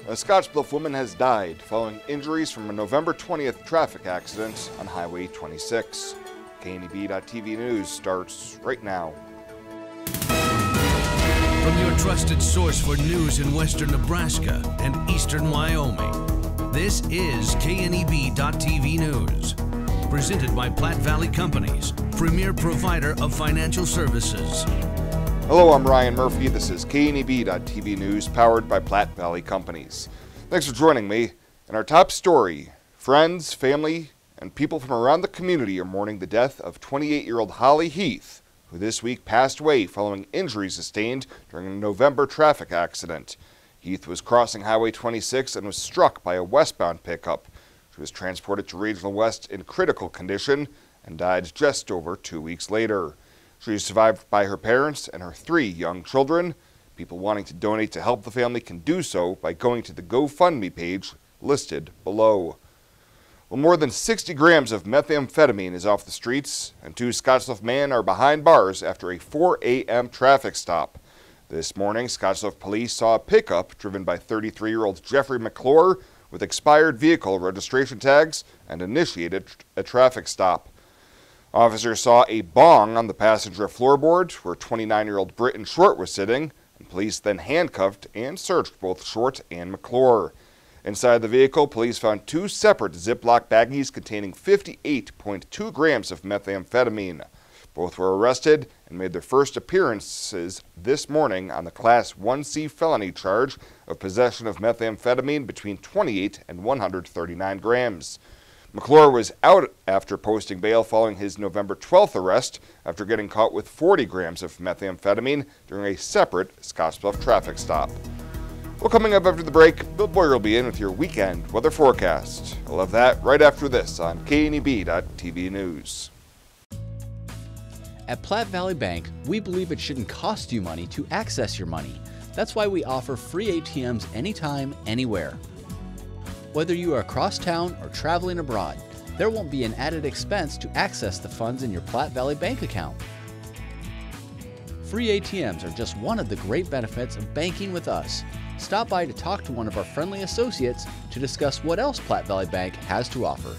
A Scottsbluff woman has died following injuries from a November 20th traffic accident on Highway 26. KNEB.TV News starts right now. From your trusted source for news in western Nebraska and eastern Wyoming, this is KNEB.TV News. Presented by Platte Valley Companies, premier provider of financial services. Hello, I'm Ryan Murphy. This is KNEB.TV News, powered by Platte Valley Companies. Thanks for joining me. In our top story, friends, family, and people from around the community are mourning the death of 28-year-old Holly Heath, who this week passed away following injuries sustained during a November traffic accident. Heath was crossing Highway 26 and was struck by a westbound pickup. She was transported to Regional West in critical condition and died just over 2 weeks later. She is survived by her parents and her 3 young children. People wanting to donate to help the family can do so by going to the GoFundMe page listed below. Well, more than 60 grams of methamphetamine is off the streets, and 2 Scottsbluff men are behind bars after a 4 a.m. traffic stop. This morning, Scottsbluff police saw a pickup driven by 33-year-old Jeffrey McClure with expired vehicle registration tags and initiated a traffic stop. Officers saw a bong on the passenger floorboard where 29-year-old Britton Short was sitting, and police then handcuffed and searched both Short and McClure. Inside the vehicle, police found 2 separate Ziploc baggies containing 58.2 grams of methamphetamine. Both were arrested and made their first appearances this morning on the Class 1C felony charge of possession of methamphetamine between 28 and 139 grams. McClure was out after posting bail following his November 12th arrest after getting caught with 40 grams of methamphetamine during a separate Scottsbluff traffic stop. Well, coming up after the break, Bill Boyer will be in with your weekend weather forecast. We'll have that right after this on KNEB.TV News. At Platte Valley Bank, we believe it shouldn't cost you money to access your money. That's why we offer free ATMs anytime, anywhere. Whether you are across town or traveling abroad, there won't be an added expense to access the funds in your Platte Valley Bank account. Free ATMs are just one of the great benefits of banking with us. Stop by to talk to one of our friendly associates to discuss what else Platte Valley Bank has to offer.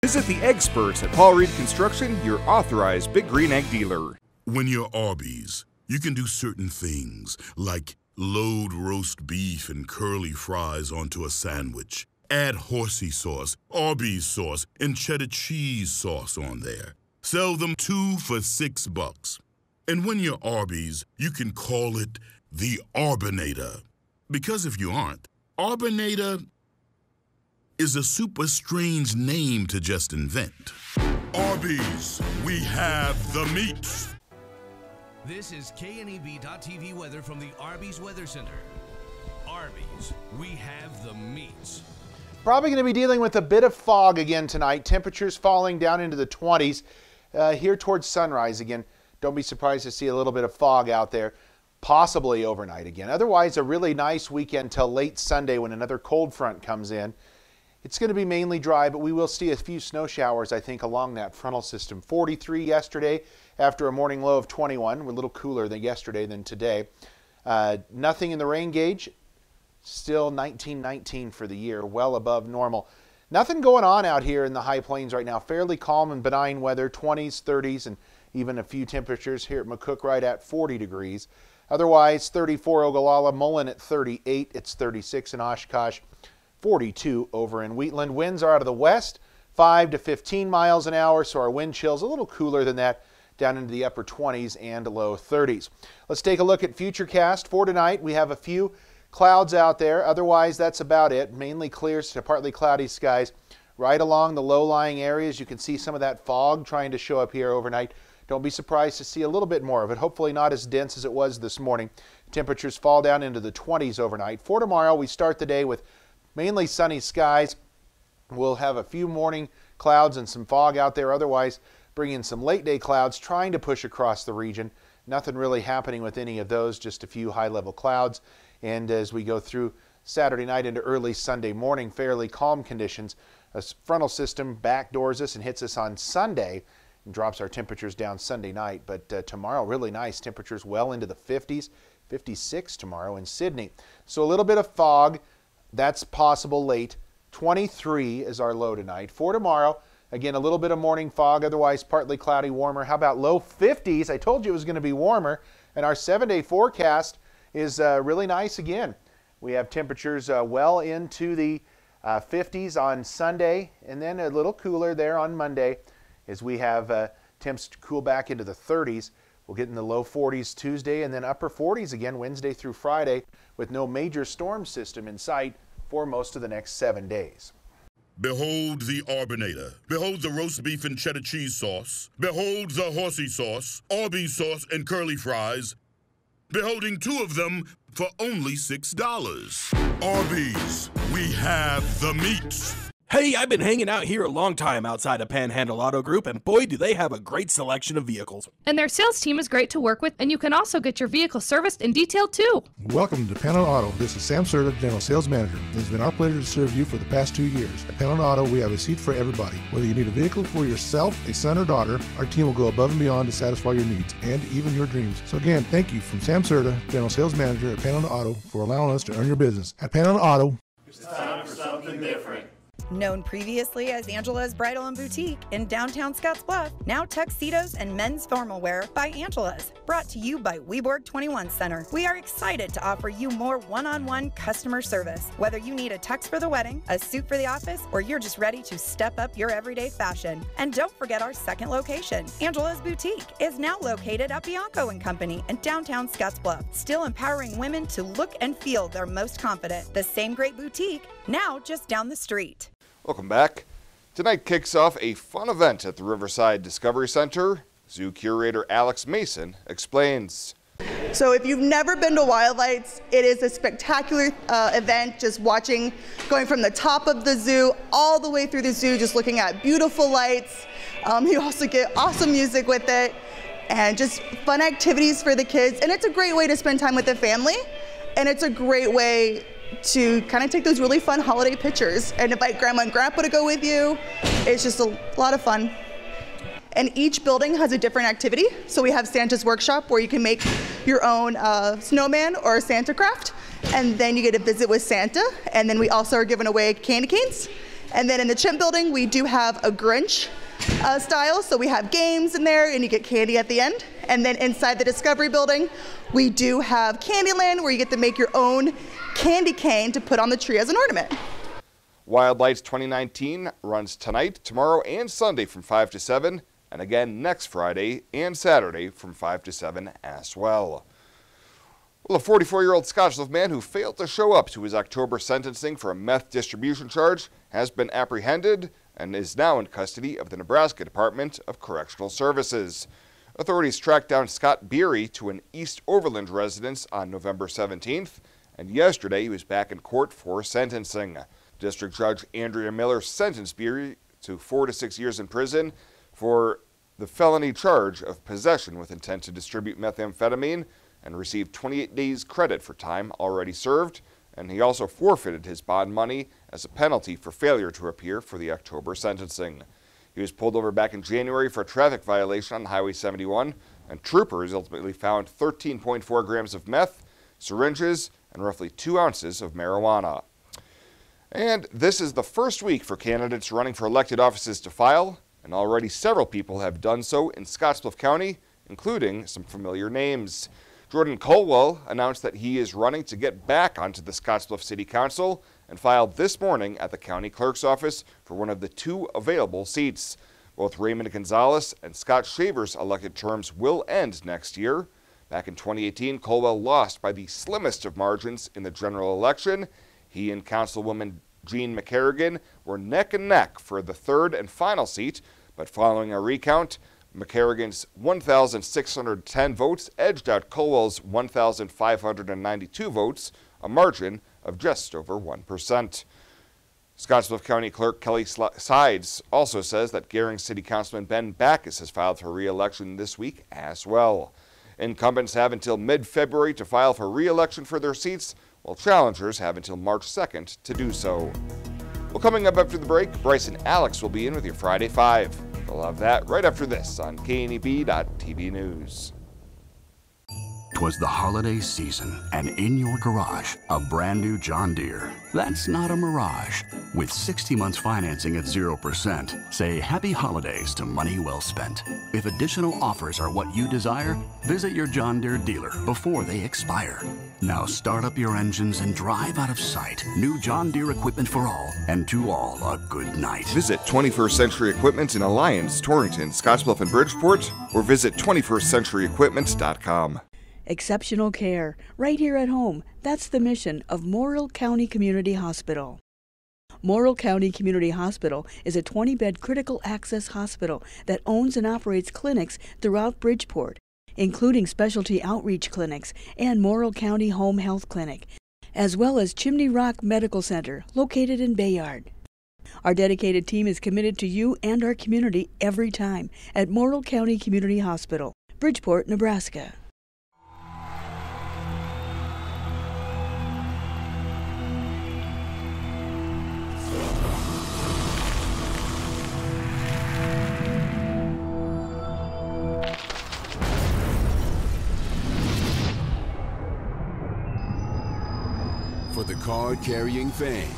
Visit the experts at Paul Reed Construction, your authorized Big Green Egg dealer. When you're Arby's, you can do certain things, like load roast beef and curly fries onto a sandwich. Add horsey sauce, Arby's sauce, and cheddar cheese sauce on there. Sell them 2 for $6. And when you're Arby's, you can call it the Arbinator. Because if you aren't, Arbinator is a super strange name to just invent. Arby's, we have the meats. This is KNEB.TV weather from the Arby's Weather Center. Arby's, we have the meats. Probably going to be dealing with a bit of fog again tonight. Temperatures falling down into the 20s here towards sunrise again. Don't be surprised to see a little bit of fog out there, possibly overnight again. Otherwise, a really nice weekend till late Sunday when another cold front comes in. It's going to be mainly dry, but we will see a few snow showers, I think, along that frontal system. 43 yesterday after a morning low of 21. We're a little cooler than yesterday than today. Nothing in the rain gauge. Still 19 for the year, well above normal. Nothing going on out here in the high plains right now. Fairly calm and benign weather, 20s, 30s, and even a few temperatures here at McCook right at 40 degrees. Otherwise, 34 Ogallala, Mullen at 38. It's 36 in Oshkosh. 42 over in Wheatland. Winds are out of the west, 5 to 15 miles an hour, so our wind chill's a little cooler than that, down into the upper 20s and low 30s. Let's take a look at Futurecast for tonight. We have a few clouds out there. Otherwise, that's about it. Mainly clear to partly cloudy skies. Right along the low-lying areas, you can see some of that fog trying to show up here overnight. Don't be surprised to see a little bit more of it. Hopefully not as dense as it was this morning. Temperatures fall down into the 20s overnight. For tomorrow, we start the day with Mainly sunny skies. We'll have a few morning clouds and some fog out there. Otherwise, bring in some late day clouds trying to push across the region. Nothing really happening with any of those, just a few high-level clouds. And as we go through Saturday night into early Sunday morning, fairly calm conditions. A frontal system backdoors us and hits us on Sunday and drops our temperatures down Sunday night. But tomorrow, really nice temperatures well into the 50s, 56 tomorrow in Sydney. So a little bit of fog, that's possible late. 23 is our low tonight. For tomorrow, again, a little bit of morning fog, otherwise partly cloudy, warmer. How about low 50s? I told you it was going to be warmer. And our 7-day forecast is really nice again. We have temperatures well into the 50s on Sunday, and then a little cooler there on Monday as we have temps cool back into the 30s. We'll get in the low 40s Tuesday and then upper 40s again Wednesday through Friday with no major storm system in sight for most of the next 7 days. Behold the Arbinator. Behold the roast beef and cheddar cheese sauce. Behold the horsey sauce, Arby's sauce, and curly fries. Beholding 2 of them for only $6. Arby's, we have the meats. Hey, I've been hanging out here a long time outside of Panhandle Auto Group, and boy, do they have a great selection of vehicles. And their sales team is great to work with, and you can also get your vehicle serviced and detailed too. Welcome to Panhandle Auto. This is Sam Serta, General Sales Manager. It has been our pleasure to serve you for the past 2 years. At Panhandle Auto, we have a seat for everybody. Whether you need a vehicle for yourself, a son, or daughter, our team will go above and beyond to satisfy your needs and even your dreams. So again, thank you from Sam Serta, General Sales Manager at Panhandle Auto, for allowing us to earn your business. At Panhandle Auto, it's time for something different. Known previously as Angela's Bridal and Boutique in downtown Scottsbluff, now tuxedos and men's formal wear by Angela's. Brought to you by Weborg 21 Center. We are excited to offer you more one-on-one customer service. Whether you need a tux for the wedding, a suit for the office, or you're just ready to step up your everyday fashion. And don't forget our second location. Angela's Boutique is now located at Bianco & Company in downtown Scottsbluff, still empowering women to look and feel their most confident. The same great boutique, now just down the street. Welcome back. Tonight kicks off a fun event at the Riverside Discovery Center. Zoo curator Alex Mason explains. So if you've never been to Wild Lights, it is a spectacular event, just going from the top of the zoo all the way through the zoo, just looking at beautiful lights. You also get awesome music with it and just fun activities for the kids. And it's a great way to spend time with the family. And it's a great way to kind of take those really fun holiday pictures and invite grandma and grandpa to go with you. It's just a lot of fun. And each building has a different activity. So we have Santa's Workshop where you can make your own snowman or Santa craft. And then you get a visit with Santa. And then we also are giving away candy canes. And then in the Chimp building, we do have a Grinch style. So we have games in there and you get candy at the end. And then inside the Discovery building, we do have Candyland where you get to make your own candy cane to put on the tree as an ornament. Wild Lights 2019 runs tonight, tomorrow, and Sunday from 5 to 7, and again next Friday and Saturday from 5 to 7 as well. Well, a 44-year-old Scottsbluff man who failed to show up to his October sentencing for a meth distribution charge has been apprehended and is now in custody of the Nebraska Department of Correctional Services. Authorities tracked down Scott Beery to an East Overland residence on November 17th, and yesterday he was back in court for sentencing. District Judge Andrea Miller sentenced Beery to 4 to 6 years in prison for the felony charge of possession with intent to distribute methamphetamine and received 28 days credit for time already served, and he also forfeited his bond money as a penalty for failure to appear for the October sentencing. He was pulled over back in January for a traffic violation on Highway 71, and troopers ultimately found 13.4 grams of meth, syringes, and roughly 2 ounces of marijuana. And this is the first week for candidates running for elected offices to file, and already several people have done so in Scottsbluff County, including some familiar names. Jordan Colwell announced that he is running to get back onto the Scottsbluff City Council and filed this morning at the county clerk's office for one of the 2 available seats. Both Raymond Gonzalez and Scott Shaver's elected terms will end next year. Back in 2018, Colwell lost by the slimmest of margins in the general election. He and Councilwoman Jean McCarrigan were neck and neck for the 3rd and final seat, but following a recount, McCarrigan's 1,610 votes edged out Colwell's 1,592 votes, a margin of just over 1%. Scottsbluff County Clerk Kelly Sides also says that Gering City Councilman Ben Backus has filed for re-election this week as well. Incumbents have until mid-February to file for re-election for their seats, while challengers have until March 2nd to do so. Well, coming up after the break, Bryce and Alex will be in with your Friday 5. We'll have that right after this on KNEB.TV News. 'Twas the holiday season, and in your garage, a brand new John Deere. That's not a mirage. With 60 months financing at 0%, say happy holidays to money well spent. If additional offers are what you desire, visit your John Deere dealer before they expire. Now start up your engines and drive out of sight. New John Deere equipment for all, and to all a good night. Visit 21st Century Equipment in Alliance, Torrington, Scottsbluff, and Bridgeport, or visit 21stcenturyequipment.com. Exceptional care, right here at home. That's the mission of Morrill County Community Hospital. Morrill County Community Hospital is a 20-bed critical access hospital that owns and operates clinics throughout Bridgeport, including specialty outreach clinics and Morrill County Home Health Clinic, as well as Chimney Rock Medical Center, located in Bayard. Our dedicated team is committed to you and our community every time at Morrill County Community Hospital, Bridgeport, Nebraska. For the card-carrying fan,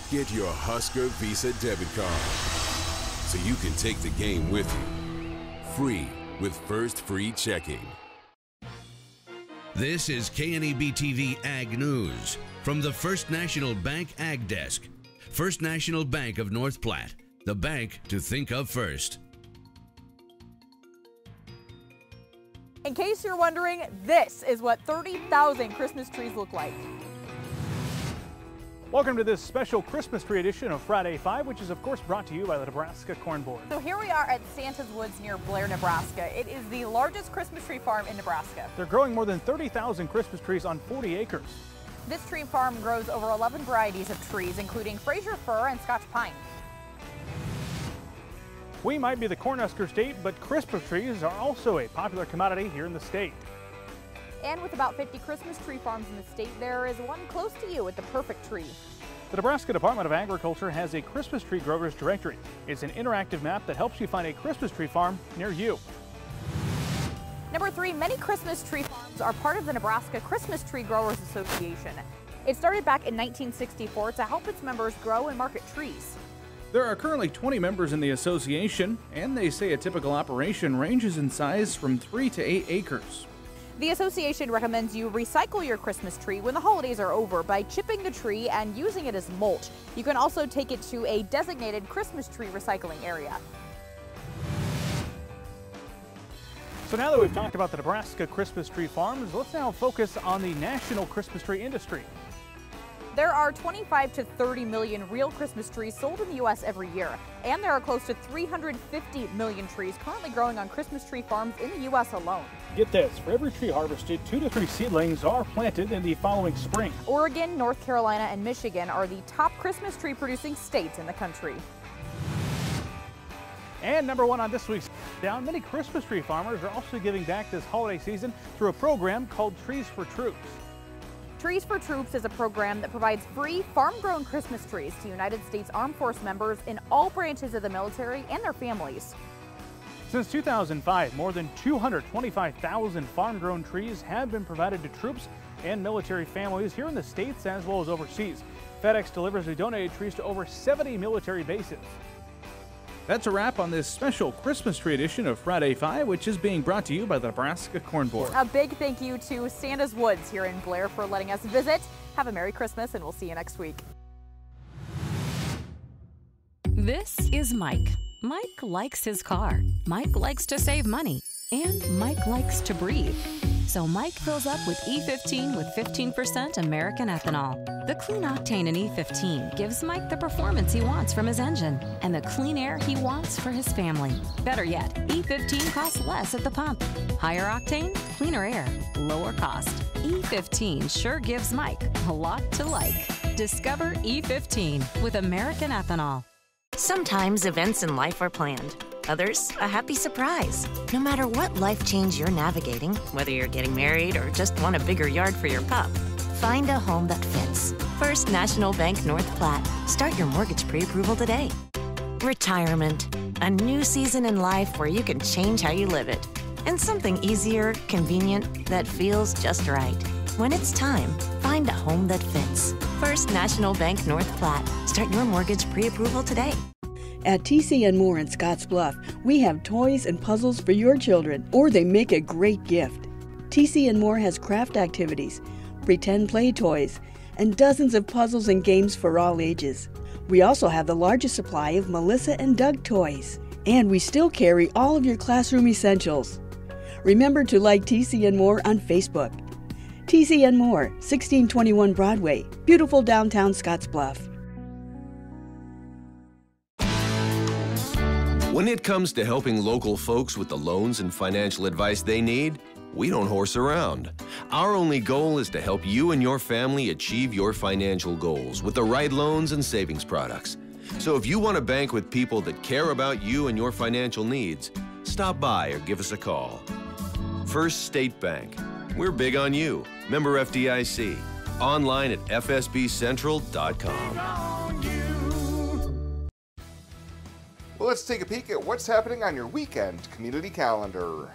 get your Husker Visa debit card so you can take the game with you. Free with First Free Checking. This is KNEB TV Ag News from the First National Bank Ag Desk. First National Bank of North Platte, the bank to think of first. In case you're wondering, this is what 30,000 Christmas trees look like. Welcome to this special Christmas tree edition of Friday 5, which is of course brought to you by the Nebraska Corn Board. So here we are at Santa's Woods near Blair, Nebraska. It is the largest Christmas tree farm in Nebraska. They're growing more than 30,000 Christmas trees on 40 acres. This tree farm grows over 11 varieties of trees, including Fraser fir and Scotch pine. We might be the Cornhusker state, but Christmas trees are also a popular commodity here in the state. And with about 50 Christmas tree farms in the state, there is one close to you with the perfect tree. The Nebraska Department of Agriculture has a Christmas tree growers directory. It's an interactive map that helps you find a Christmas tree farm near you. Number 3, many Christmas tree farms are part of the Nebraska Christmas Tree Growers Association. It started back in 1964 to help its members grow and market trees. There are currently 20 members in the association, and they say a typical operation ranges in size from 3 to 8 acres. The association recommends you recycle your Christmas tree when the holidays are over by chipping the tree and using it as mulch. You can also take it to a designated Christmas tree recycling area. So now that we've talked about the Nebraska Christmas tree farms, let's now focus on the national Christmas tree industry. There are 25 to 30 million real Christmas trees sold in the U.S. every year, and there are close to 350 million trees currently growing on Christmas tree farms in the U.S. alone. Get this, for every tree harvested, 2 to 3 seedlings are planted in the following spring. Oregon, North Carolina, and Michigan are the top Christmas tree producing states in the country. And number 1 on this week's Down, many Christmas tree farmers are also giving back this holiday season through a program called Trees for Troops. Trees for Troops is a program that provides free farm-grown Christmas trees to United States Armed Force members in all branches of the military and their families. Since 2005, more than 225,000 farm-grown trees have been provided to troops and military families here in the States as well as overseas. FedEx delivers the donated trees to over 70 military bases. That's a wrap on this special Christmas tree edition of Friday 5, which is being brought to you by the Nebraska Corn Board. A big thank you to Santa's Woods here in Blair for letting us visit. Have a Merry Christmas, and we'll see you next week. This is Mike. Mike likes his car. Mike likes to save money. And Mike likes to breathe. So Mike fills up with E15 with 15% American ethanol. The clean octane in E15 gives Mike the performance he wants from his engine and the clean air he wants for his family. Better yet, E15 costs less at the pump. Higher octane, cleaner air, lower cost. E15 sure gives Mike a lot to like. Discover E15 with American Ethanol. Sometimes events in life are planned. Others, a happy surprise. No matter what life change you're navigating, whether you're getting married or just want a bigger yard for your pup, find a home that fits. First National Bank North Platte. Start your mortgage pre-approval today. Retirement. A new season in life where you can change how you live it. And something easier, convenient, that feels just right. When it's time, find a home that fits. First National Bank North Platte. Start your mortgage pre-approval today. At TC & More in Scottsbluff, we have toys and puzzles for your children, or they make a great gift. TC & More has craft activities, pretend play toys, and dozens of puzzles and games for all ages. We also have the largest supply of Melissa and Doug toys, and we still carry all of your classroom essentials. Remember to like TC & More on Facebook. TC & More, 1621 Broadway, beautiful downtown Scottsbluff. When it comes to helping local folks with the loans and financial advice they need, we don't horse around. Our only goal is to help you and your family achieve your financial goals with the right loans and savings products. So if you want to bank with people that care about you and your financial needs, stop by or give us a call. First State Bank. We're big on you. Member FDIC. Online at fsbcentral.com. Well, let's take a peek at what's happening on your weekend community calendar.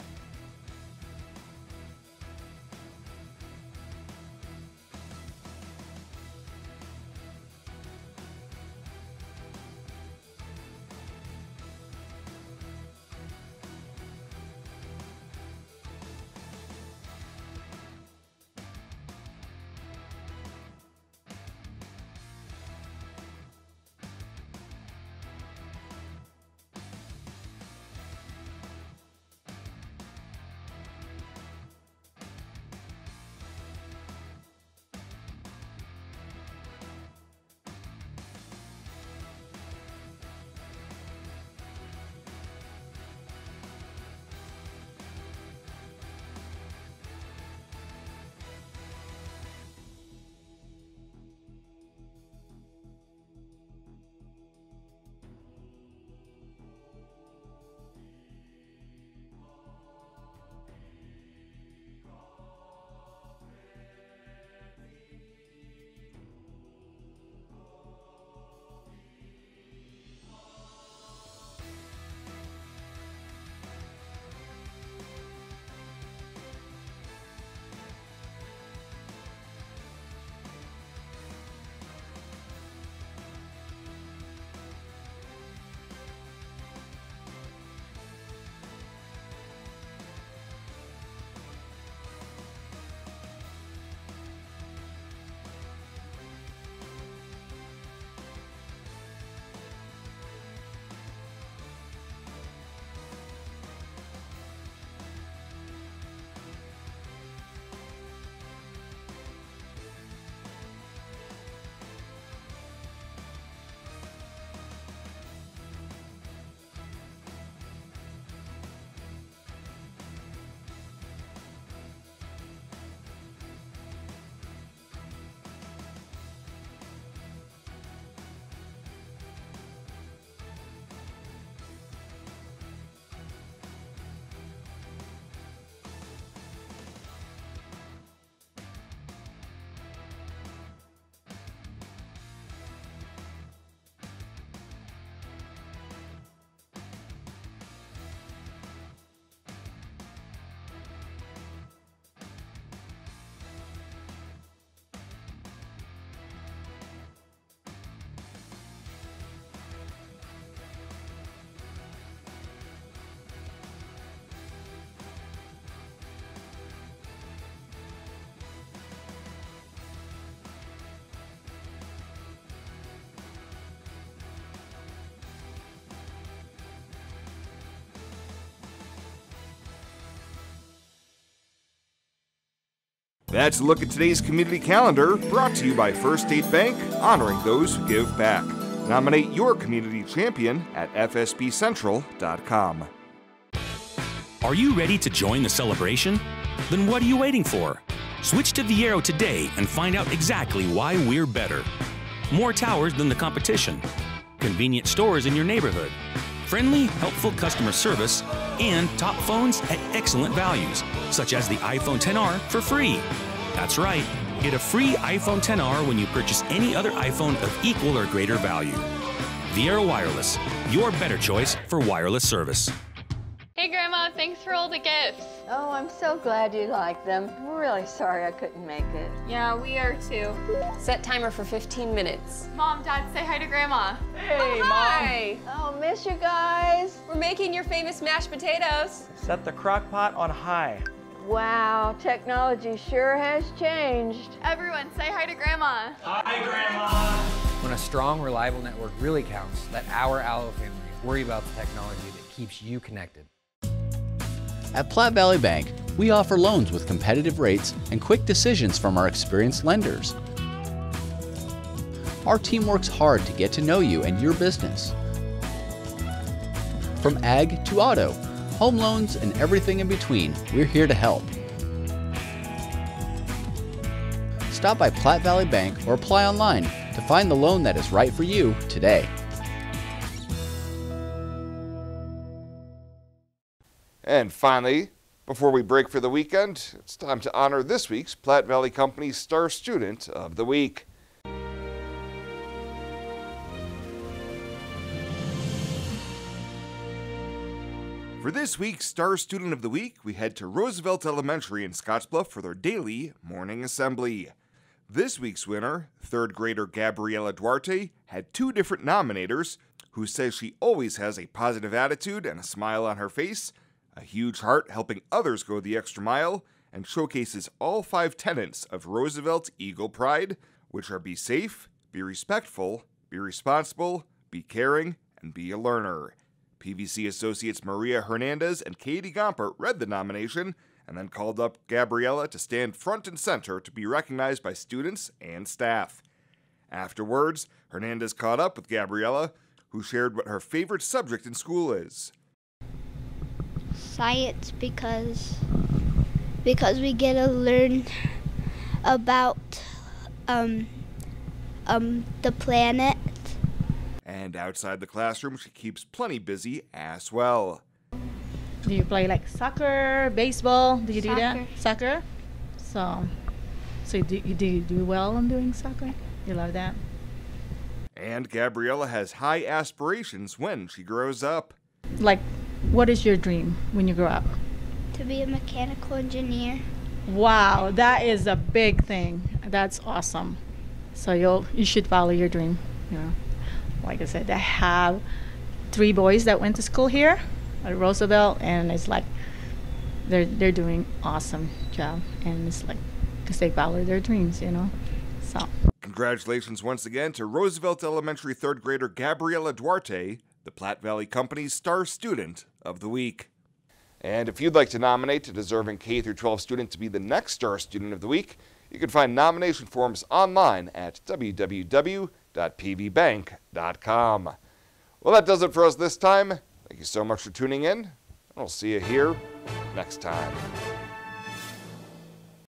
That's a look at today's community calendar, brought to you by First State Bank, honoring those who give back. Nominate your community champion at fsbcentral.com. Are you ready to join the celebration? Then what are you waiting for? Switch to Viero today and find out exactly why we're better. more towers than the competition, convenient stores in your neighborhood, friendly, helpful customer service, and top phones at excellent values, such as the iPhone XR for free. That's right, get a free iPhone XR when you purchase any other iPhone of equal or greater value. Viera Wireless, your better choice for wireless service. Hey Grandma, thanks for all the gifts. Oh, I'm so glad you like them. I'm really sorry I couldn't make it. Yeah, we are too. Set timer for 15 minutes. Mom, Dad, say hi to Grandma. Hey, Hi. Oh, miss you guys. We're making your famous mashed potatoes. Set the crock pot on high. Wow, technology sure has changed. Everyone, say hi to Grandma. Hi, Grandma. When a strong, reliable network really counts, let our Allo family worry about the technology that keeps you connected. At Platte Valley Bank, we offer loans with competitive rates and quick decisions from our experienced lenders. Our team works hard to get to know you and your business. From ag to auto, home loans, and everything in between, we're here to help. Stop by Platte Valley Bank or apply online to find the loan that is right for you today. And finally, before we break for the weekend, it's time to honor this week's Platte Valley Company's Star Student of the Week. For this week's Star Student of the Week, we head to Roosevelt Elementary in Scottsbluff for their daily morning assembly. This week's winner, third grader Gabriella Duarte, had two different nominators who says she always has a positive attitude and a smile on her face, a huge heart helping others go the extra mile, and showcases all 5 tenets of Roosevelt Eagle Pride, which are be safe, be respectful, be responsible, be caring, and be a learner. PVC associates Maria Hernandez and Katie Gompert read the nomination and then called up Gabriella to stand front and center to be recognized by students and staff. Afterwards, Hernandez caught up with Gabriella, who shared what her favorite subject in school is. Science, because we get to learn about the planet. And outside the classroom, she keeps plenty busy as well. Do you play like soccer, baseball? Do you do that? Soccer. So do you do well in doing soccer? You love that? And Gabriella has high aspirations when she grows up. Like, what is your dream when you grow up? To be a mechanical engineer. Wow, that is a big thing. That's awesome. So you should follow your dream. You know, like I said, I have 3 boys that went to school here at Roosevelt, and it's like they're doing awesome job, and it's like because they follow their dreams, you know. So congratulations once again to Roosevelt Elementary 3rd grader Gabriella Duarte, the Platte Valley Company's Star Student of the Week. And if you'd like to nominate a deserving K-12 student to be the next Star Student of the Week, you can find nomination forms online at www.pvbank.com. Well, that does it for us this time. Thank you so much for tuning in, and we'll see you here next time.